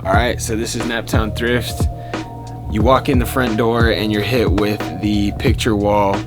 All right, so this is Naptown Thrift. You walk in the front door and you're hit with the picture wall,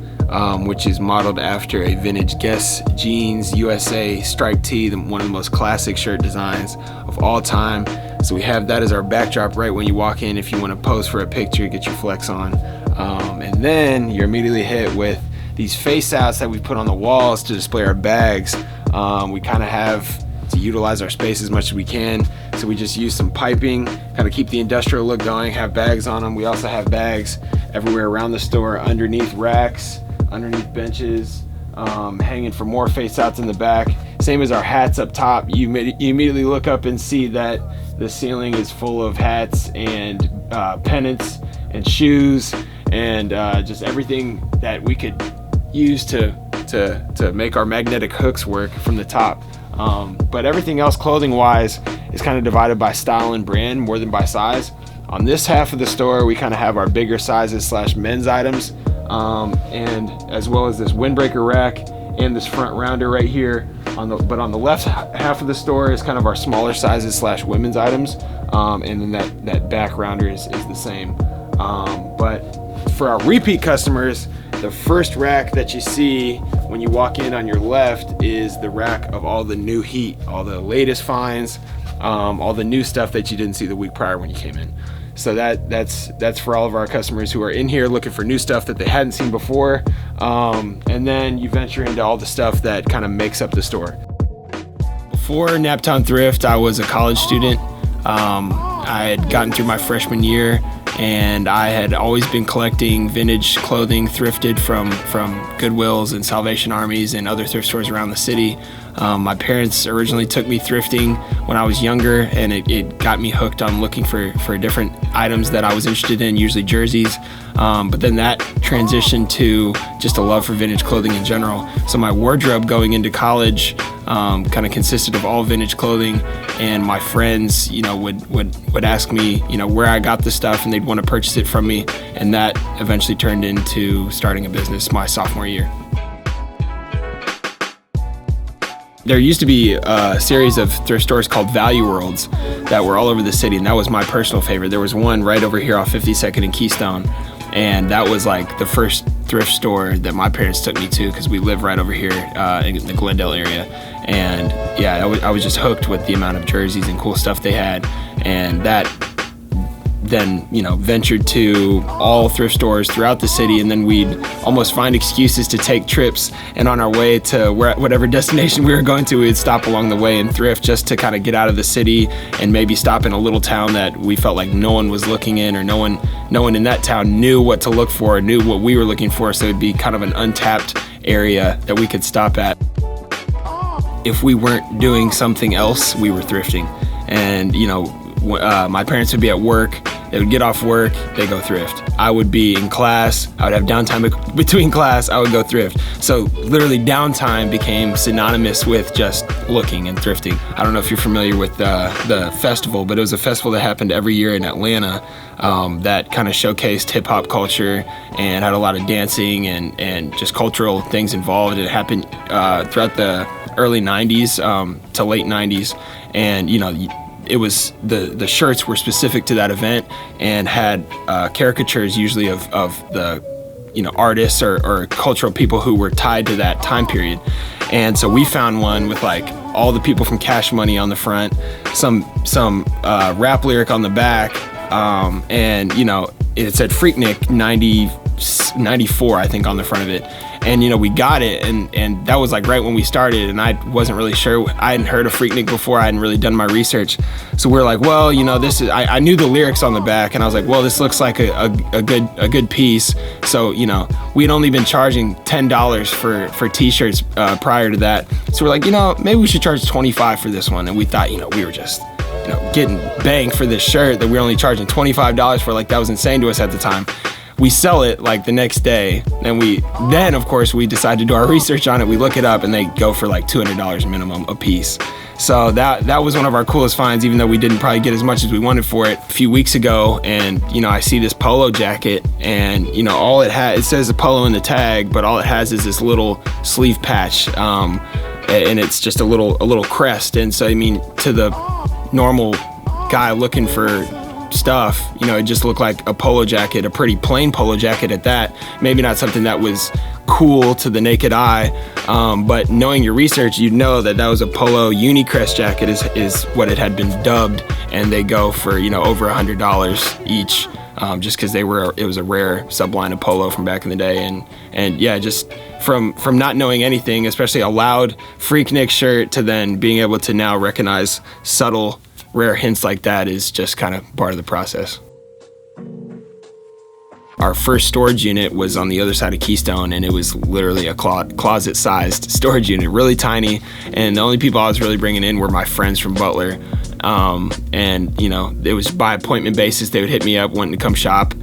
which is modeled after a vintage Guess Jeans USA striped tee, one of the most classic shirt designs of all time. So we have that as our backdrop right when you walk in if you want to pose for a picture, get your flex on. And then you're immediately hit with these face outs that we put on the walls to display our bags. We kind of have to utilize our space as much as we can, so we just use some piping, kind of keep the industrial look going, have bags on them. We also have bags everywhere around the store, underneath racks, underneath benches, hanging for more face outs in the back. Same as our hats up top. You immediately look up and see that the ceiling is full of hats and pennants and shoes and just everything that we could use to make our magnetic hooks work from the top. But everything else clothing wise is kind of divided by style and brand more than by size. On this half of the store we kind of have our bigger sizes / men's items, and as well as this windbreaker rack and this front rounder right here. But on the left half of the store is kind of our smaller sizes / women's items, and then that back rounder is the same. But for our repeat customers, the first rack that you see when you walk in on your left is the rack of all the new heat, all the latest finds, all the new stuff that you didn't see the week prior when you came in. So that's for all of our customers who are in here looking for new stuff that they hadn't seen before. And then you venture into all the stuff that kind of makes up the store. Before Naptown Thrift, I was a college student. I had gotten through my freshman year, and I had always been collecting vintage clothing thrifted from Goodwills and Salvation Armies and other thrift stores around the city. My parents originally took me thrifting when I was younger, and it got me hooked on looking for different items that I was interested in, usually jerseys. But then that transitioned to just a love for vintage clothing in general. So my wardrobe going into college kind of consisted of all vintage clothing, and my friends, would ask me, where I got the stuff, and they'd want to purchase it from me, and that eventually turned into starting a business my sophomore year. There used to be a series of thrift stores called Value Worlds that were all over the city, and that was my personal favorite. There was one right over here off 52nd and Keystone, and that was like the first thrift store that my parents took me to because we live right over here in the Glendale area. And yeah, I was just hooked with the amount of jerseys and cool stuff they had, and that then ventured to all thrift stores throughout the city, and then we'd almost find excuses to take trips, and on our way to whatever destination we were going to, we'd stop along the way and thrift just to kind of get out of the city and maybe stop in a little town that we felt like no one was looking in, or no one in that town knew what to look for, knew what we were looking for, so it'd be kind of an untapped area that we could stop at. If we weren't doing something else, we were thrifting. And my parents would be at work, they would get off work, they go thrift. I would be in class, I would have downtime between class, I would go thrift. So literally downtime became synonymous with just looking and thrifting. I don't know if you're familiar with the festival, but it was a festival that happened every year in Atlanta that kind of showcased hip hop culture and had a lot of dancing and just cultural things involved. It happened throughout the early 90s to late 90s, and it was the shirts were specific to that event and had caricatures usually of the artists or cultural people who were tied to that time period. And so we found one with like all the people from Cash Money on the front, some rap lyric on the back, and it said Freaknik 94 I think on the front of it. And we got it, and that was like right when we started, and I wasn't really sure. I hadn't heard of Freaknik before. I hadn't really done my research, so we're like, well, this is. I knew the lyrics on the back, and I was like, well, this looks like a good piece. So we'd only been charging $10 for T-shirts prior to that. So we're like, maybe we should charge $25 for this one. And we thought, we were just getting bang for this shirt that we were only charging $25 for. Like, that was insane to us at the time. We sell it like the next day, and then of course we decide to do our research on it. We look it up, and they go for like $200 minimum a piece. So that was one of our coolest finds, even though we didn't probably get as much as we wanted for it a few weeks ago. And I see this polo jacket, and all it says a polo in the tag, but all it has is this little sleeve patch, and it's just a little crest. And so to the normal guy looking for stuff, you know, it just looked like a polo jacket, a pretty plain polo jacket at that. Maybe not something that was cool to the naked eye, but knowing your research, you'd know that that was a polo Unicrest jacket is what it had been dubbed, and they go for, you know, over $100 each, just because it was a rare subline of polo from back in the day. And yeah, just from not knowing anything, especially a loud Freaknik shirt, to then being able to now recognize subtle rare hints like that is just kind of part of the process. Our first storage unit was on the other side of Keystone, and it was literally a closet-sized storage unit, really tiny. And the only people I was really bringing in were my friends from Butler. And you know, it was by appointment basis. They would hit me up wanting to come shop.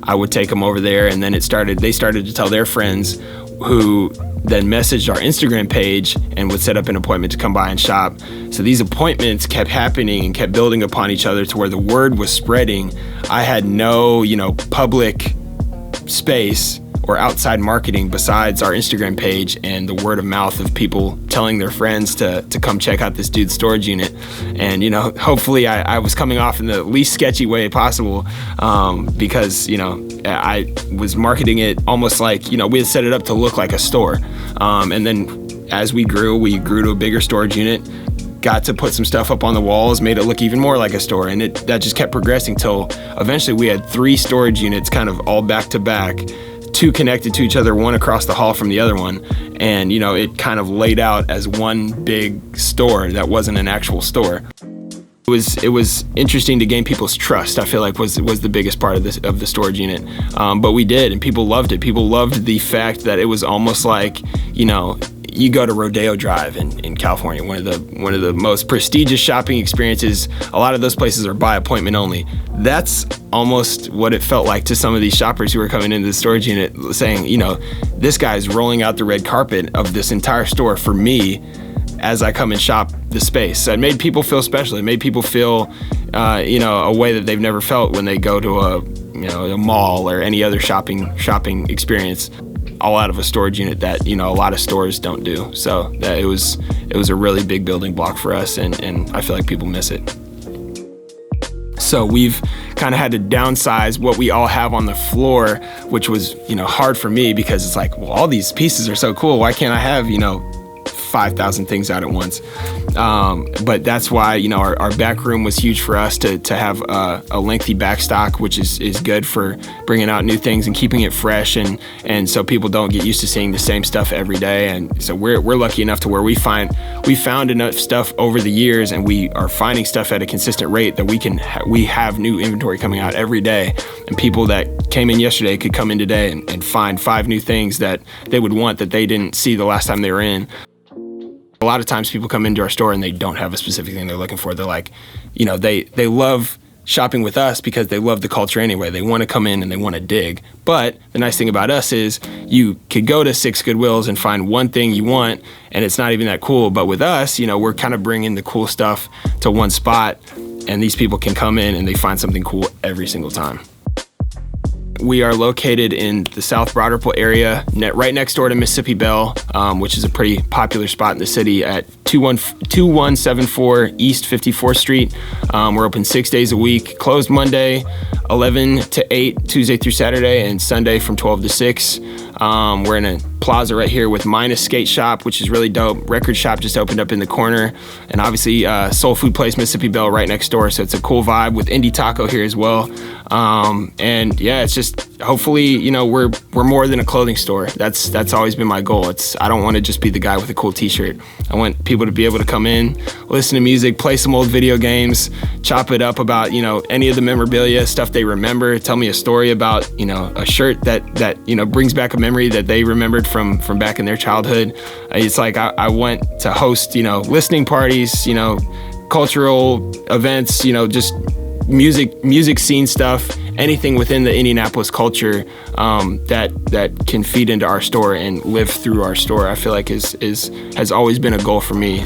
I would take them over there, and then they started to tell their friends, who then messaged our Instagram page and would set up an appointment to come by and shop. So these appointments kept happening and kept building upon each other to where the word was spreading. I had no, you know, public space or outside marketing besides our Instagram page and the word of mouth of people telling their friends to come check out this dude's storage unit. And, you know, hopefully I was coming off in the least sketchy way possible, because, you know, I was marketing it almost like, you know, we had set it up to look like a store. And then as we grew to a bigger storage unit, got to put some stuff up on the walls, made it look even more like a store, and that just kept progressing till eventually we had 3 storage units kind of all back to back, 2 connected to each other, 1 across the hall from the other one. And, you know, it kind of laid out as one big store that wasn't an actual store. It was interesting to gain people's trust, I feel like was the biggest part of the storage unit. But we did, and people loved it. People loved the fact that it was almost like, you know, you go to Rodeo Drive in California, one of the most prestigious shopping experiences. A lot of those places are by appointment only. That's almost what it felt like to some of these shoppers who were coming into the storage unit, saying, you know, this guy's rolling out the red carpet of this entire store for me as I come and shop the space. So it made people feel special. It made people feel, you know, a way that they've never felt when they go to a mall or any other shopping experience, all out of a storage unit that, you know, a lot of stores don't do. So that it was a really big building block for us, and I feel like people miss it. So we've kind of had to downsize what we all have on the floor, which was, you know, hard for me because it's like, well, all these pieces are so cool. Why can't I have, you know, 5,000 things out at once? But that's why, you know, our back room was huge for us to have a lengthy back stock, which is good for bringing out new things and keeping it fresh, and so people don't get used to seeing the same stuff every day. And so we're lucky enough to where we found enough stuff over the years, and we are finding stuff at a consistent rate that we have new inventory coming out every day, and people that came in yesterday could come in today and find 5 new things that they would want that they didn't see the last time they were in. A lot of times people come into our store and they don't have a specific thing they're looking for. They're like, you know, they love shopping with us because they love the culture anyway. They want to come in and they want to dig. But the nice thing about us is you could go to 6 Goodwills and find one thing you want, and it's not even that cool. But with us, you know, we're kind of bringing the cool stuff to one spot, and these people can come in and they find something cool every single time. We are located in the South Broad Ripple area, right next door to Mississippi Bell, which is a pretty popular spot in the city, at 2174 East 54th Street. We're open 6 days a week, closed Monday, 11 to 8, Tuesday through Saturday, and Sunday from 12 to 6. We're in a plaza right here with Minus Skate Shop, which is really dope. Record shop just opened up in the corner, and obviously Soul Food Place Mississippi Bell right next door, so it's a cool vibe with Indie Taco here as well. And yeah, it's just, hopefully, you know, we're more than a clothing store. That's always been my goal. I don't want to just be the guy with a cool t-shirt. I want people to be able to come in, listen to music, play some old video games, chop it up about, you know, any of the memorabilia, stuff they remember, tell me a story about, you know, a shirt that you know, brings back a memory that they remembered from back in their childhood. It's like I want to host, you know, listening parties, you know, cultural events, you know, just music scene stuff, anything within the Indianapolis culture that can feed into our store and live through our store, I feel like has always been a goal for me.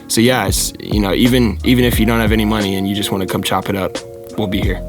So yeah, it's, you know, even if you don't have any money and you just want to come chop it up, we'll be here.